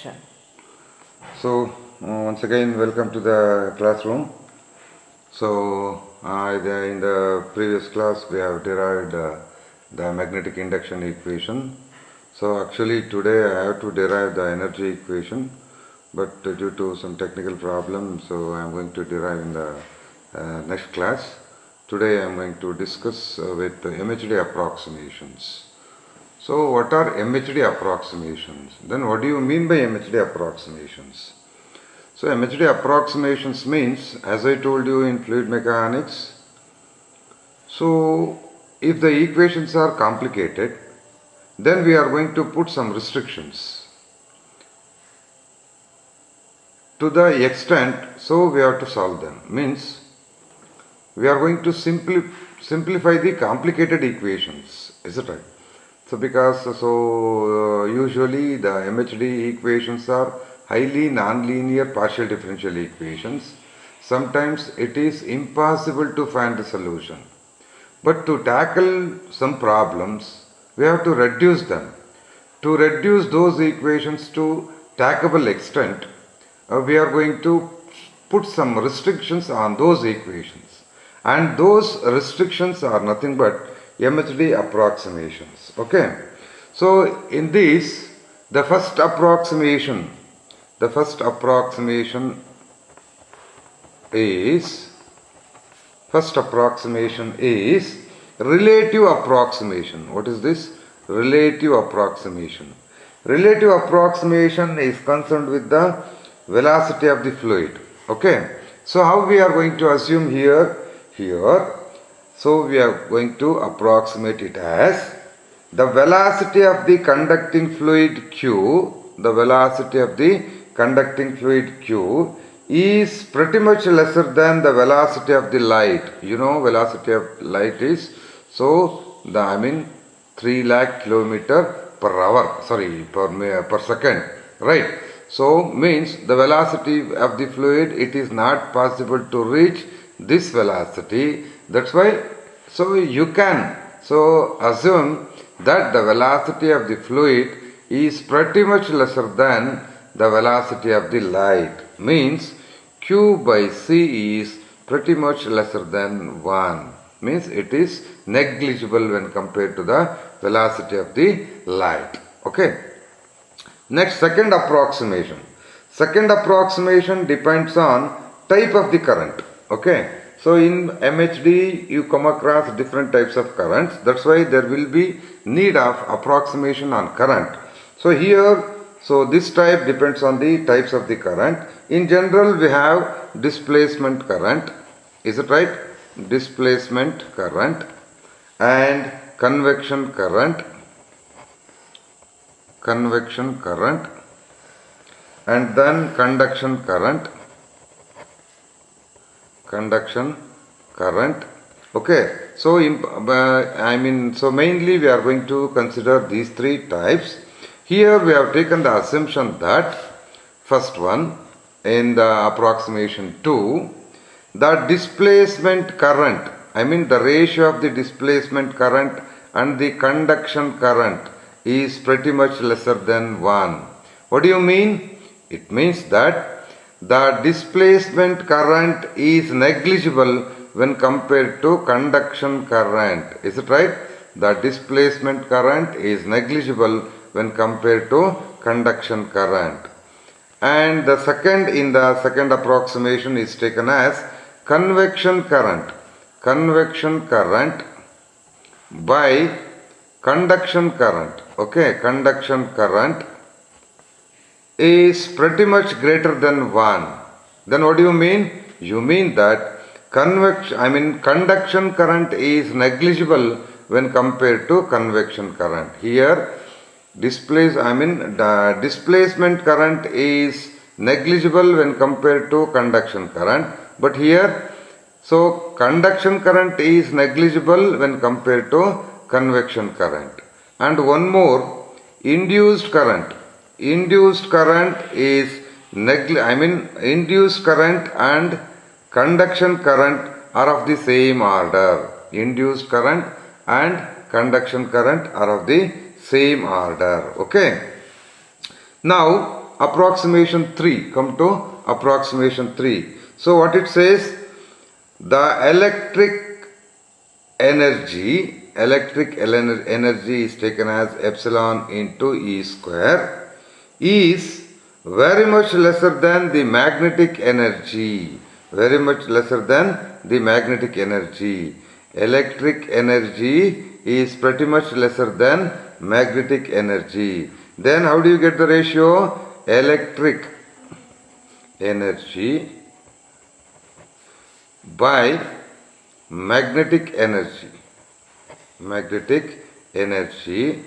Sure. So, once again, welcome to the classroom. So, in the previous class, we have derived the magnetic induction equation. So, actually, today I have to derive the energy equation, but due to some technical problem, so I am going to derive in the next class. Today, I am going to discuss with the MHD approximations. So, what are MHD approximations? Then, what do you mean by MHD approximations? So MHD approximations means, as I told you in fluid mechanics, so if the equations are complicated, then we are going to put some restrictions. To the extent, so we have to solve them. Means, we are going to simplify the complicated equations. Is it right? So because usually the MHD equations are highly nonlinear partial differential equations. Sometimes it is impossible to find the solution. But to tackle some problems, we have to reduce them. To reduce those equations to tackable extent, we are going to put some restrictions on those equations. And those restrictions are nothing but MHD approximations. Okay. So in this, the first approximation is relative approximation. What is this? Relative approximation. Relative approximation is concerned with the velocity of the fluid. Okay. So how we are going to assume here? So we are going to approximate it as the velocity of the conducting fluid Q, the velocity of the conducting fluid Q is pretty much lesser than the velocity of the light. You know, velocity of light is 3 lakh kilometer per hour, per second, right? So means the velocity of the fluid, it is not possible to reach this velocity. That's why, so you can assume that the velocity of the fluid is pretty much lesser than the velocity of the light. Means Q by C is pretty much lesser than 1. Means it is negligible when compared to the velocity of the light. Okay. Next, second approximation. Second approximation depends on type of the current. Okay. So in MHD you come across different types of currents. That's why there will be need of approximation on current. So here, so this type depends on the types of the current. In general, we have displacement current. Is it right? Displacement current and convection current and then conduction current. Okay, so so mainly we are going to consider these three types. Here we have taken the assumption that first one, in the approximation 2, the displacement current, the ratio of the displacement current and the conduction current is pretty much lesser than 1. What do you mean? It means that the displacement current is negligible when compared to conduction current. Is it right? The displacement current is negligible when compared to conduction current. And the second, in the second approximation, is taken as convection current by conduction current. Okay, conduction current is pretty much greater than 1. Then what do you mean? You mean that conduction current is negligible when compared to convection current. Here the displacement current is negligible when compared to conduction current, but here, so conduction current is negligible when compared to convection current. And one more, induced current is induced current and conduction current are of the same order. Induced current and conduction current are of the same order. Okay. Now approximation 3. Come to approximation 3. So what it says, the electric energy is taken as epsilon into E square is very much lesser than the magnetic energy. Very much lesser than the magnetic energy. Electric energy is pretty much lesser than magnetic energy. Then how do you get the ratio? Electric energy by magnetic energy. Magnetic energy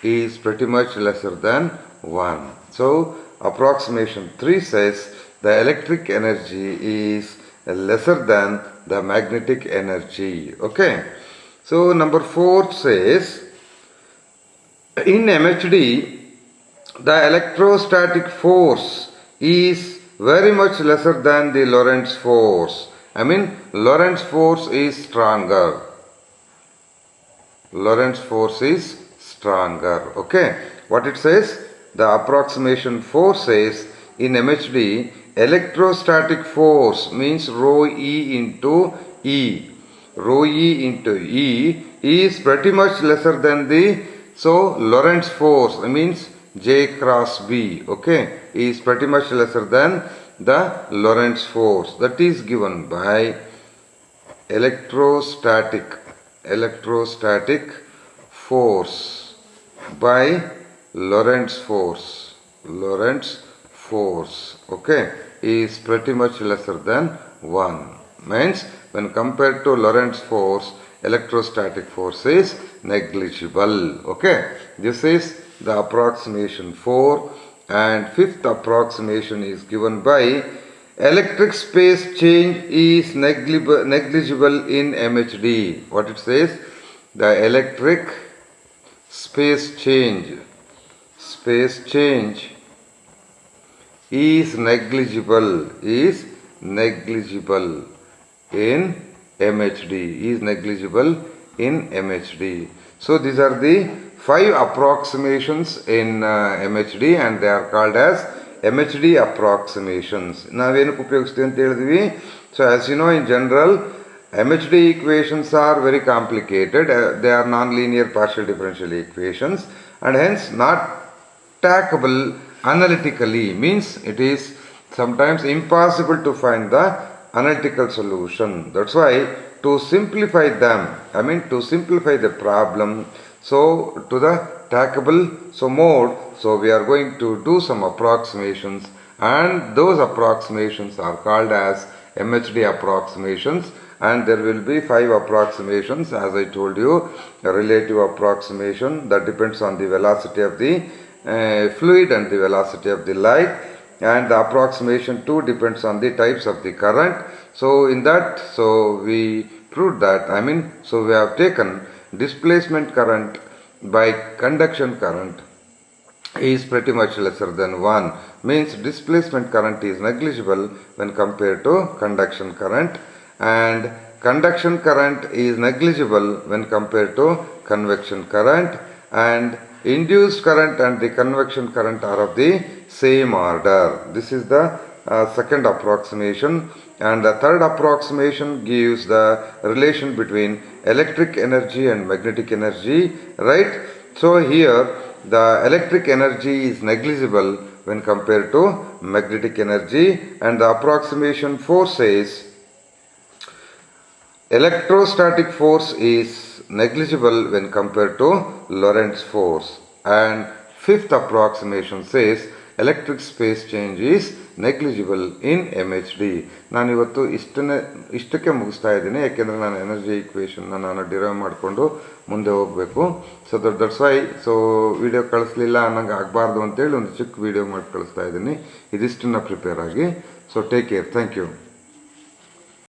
is pretty much lesser than 1. So approximation 3 says the electric energy is lesser than the magnetic energy. Okay. So number 4 says, in MHD, the electrostatic force is very much lesser than the Lorentz force. Lorentz force is stronger. Lorentz force is stronger. Okay. What it says? The approximation 4 says, in MHD, electrostatic force means rho E into E. Rho E into E is pretty much lesser than the, so Lorentz force means J cross B, okay, is pretty much lesser than the Lorentz force. That is given by electrostatic force by Lorentz force. Lorentz force, okay, is pretty much lesser than 1. Means when compared to Lorentz force, electrostatic force is negligible. Okay, this is the approximation 4, and fifth approximation is given by electric space change is negligible in MHD. What it says? The electric space change is negligible in MHD. So these are the 5 approximations in MHD, and they are called as MHD approximations. So as you know, in general, MHD equations are very complicated. They are non-linear partial differential equations, and hence not tackable analytically, means it is sometimes impossible to find the analytical solution. That's why to simplify them, to simplify the problem, so to the tackable mode, so we are going to do some approximations, and those approximations are called as MHD approximations, and there will be 5 approximations, as I told you. A relative approximation that depends on the velocity of the fluid and the velocity of the light, and the approximation 2 depends on the types of the current. So in that, so we proved that, so we have taken displacement current by conduction current is pretty much lesser than 1, means displacement current is negligible when compared to conduction current, and conduction current is negligible when compared to convection current, and induced current and the convection current are of the same order. This is the second approximation, and the third approximation gives the relation between electric energy and magnetic energy, right? So here the electric energy is negligible when compared to magnetic energy, and the approximation 4 says electrostatic force is negligible when compared to Lorentz force, and fifth approximation says electric space change is negligible in MHD. ನಾನು ಇವತ್ತು ಇಷ್ಟಕ್ಕೆ ಮುಗಿಸ್ತಾ ಇದ್ದೀನಿ, ಯಾಕೆಂದರೆ ನಾನು energy ಈಕ್ವೇಷನ್ನ ನಾನು derive ಮಾಡಿಕೊಂಡು ಮುಂದೆ ಹೋಗಬೇಕು. ಸೊ ದಟ್ಸ್ ವೈ ವಿಡಿಯೋ ಕಳಿಸ್ಲಿಲ್ಲ ಅನ್ನಂಗೆ ಆಗಬಾರ್ದು ಅಂತೇಳಿ ಒಂದು ಚಿಕ್ಕ ವಿಡಿಯೋ ಮಾಡಿ ಕಳಿಸ್ತಾ ಇದ್ದೀನಿ. ಇದಿಷ್ಟನ್ನು ಪ್ರಿಪೇರ್ ಆಗಿ. So take care, thank you.